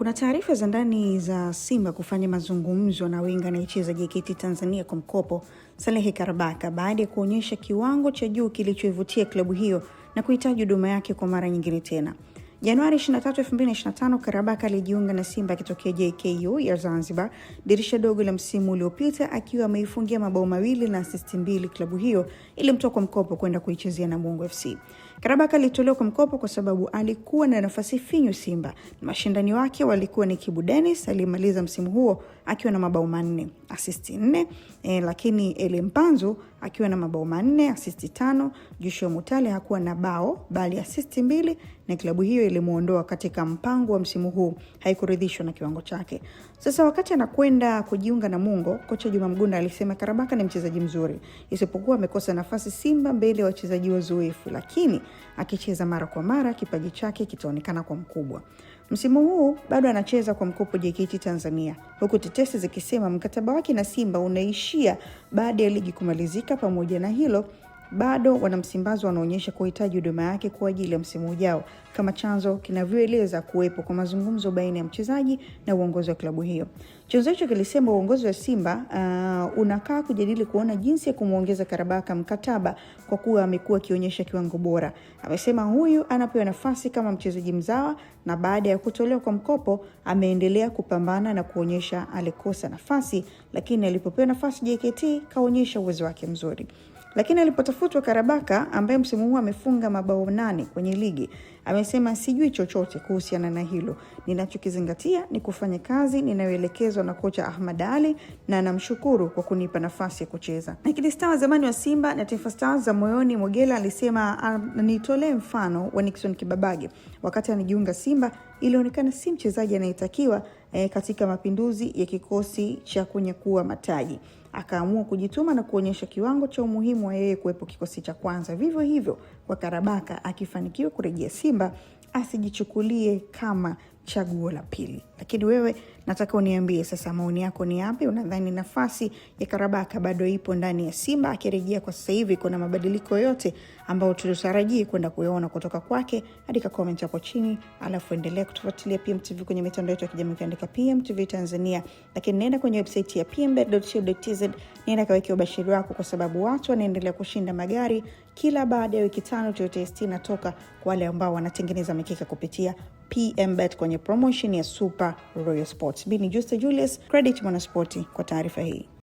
Kuna taarifa za ndani za Simba kufanya mazungumzo na winga anayecheza JKT Tanzania kwa mkopo Saleh Karabaka baada ya kuonyesha kiwango cha juu kilichoivutia klabu hiyo na kuhitaji huduma yake kwa mara nyingine tena. Januari 23, 2025, Karabaka alijiunga na Simba akitokea JKU ya Zanzibar, dirisha dogo la msimu uliopita, akiwa ameifungia mabao 2 na assist 2 klabu hiyo ilimtoa kwa mkopo kwenda kuichezea Namungo FC. Karabaka alitolewa kwa mkopo kwa sababu alikuwa na nafasi finyu Simba. Mashindani wake walikuwa ni Kibu Dennis, alimaliza msimu huo akiwa na mabao 4, assist 4, lakini Eli Mpanzu akiwa na mabao 4, assist 5, Joshua Mutale hakuwa na bao bali assist 2, na klabu hiyo ilimuondoa katika mpango wa msimu huu, haikuridhishwa na kiwango chake. Sasa wakati anakwenda kujiunga na Namungo, kocha Juma Mgunda alisema Karabaka ni mchezaji mzuri, isipokuwa amekosa nafasi Simba mbele ya wachezaji wazoefu, lakini akicheza mara kwa mara kipaji chake kitaonekana kwa mkubwa. Msimu huu bado anacheza kwa mkopo JKT Tanzania, huku tetesi zikisema mkataba wake na Simba unaishia baada ya ligi kumalizika. Pamoja na hilo, bado wanamsimbazo wanaonyesha kuhitaji huduma yake kwa ajili ya msimu ujao, kama chanzo kinavyoeleza kuwepo kwa mazungumzo baina ya mchezaji na uongozi wa klabu hiyo. Chanzo hicho kilisema uongozi wa Simba unakaa kujadili kuona jinsi ya kumuongeza Karabaka mkataba kwa kuwa amekuwa akionyesha kiwango bora. Amesema huyu anapewa nafasi kama mchezaji mzawa, na baada ya kutolewa kwa mkopo ameendelea kupambana na kuonyesha alikosa nafasi, lakini alipopewa nafasi JKT kaonyesha uwezo wake mzuri. Lakini alipotafutwa Karabaka, ambaye msimu huu amefunga mabao 8 kwenye ligi, amesema sijui chochote kuhusiana na hilo. Ninachokizingatia ni kufanya kazi ninayoelekezwa na kocha Ahmad Ali, na namshukuru kwa kunipa nafasi ya kucheza. Lakini star wa zamani wa Simba na Taifa Stars za moyoni Mogela alisema nitolee mfano wa Nixon Kibabage. Wakati anajiunga Simba, ilionekana si mchezaji anayetakiwa katika mapinduzi ya kikosi cha kunyakua mataji. Akaamua kujituma na kuonyesha kiwango cha umuhimu wa yeye kuwepo kikosi cha kwanza. Vivyo hivyo kwa Karabaka, akifanikiwa kurejea Simba, asijichukulie kama chaguo la pili. Lakini wewe, nataka uniambie sasa maoni yako ni yapi? Unadhani nafasi ya Karabaka bado ipo ndani ya Simba akirejea kwa sasa hivi? Kuna mabadiliko yote ambayo tulitarajia kwenda kuyaona kutoka kwake? Andika comment hapo chini, alafu endelea kutufuatilia PMTV kwenye mitandao yetu ya kijamii, andika PMTV Tanzania. Lakini nenda kwenye website ya pmbet.co.tz, nenda kaweke ubashiri wako, kwa sababu watu wanaendelea kushinda magari kila baada ya wiki 5. Toyota ST inatoka kwa wale ambao wanatengeneza mikeka kupitia PMBet kwenye promotion ya Super Royal Sports. Bini Justa Julius, Credit Mwanaspoti kwa taarifa hii.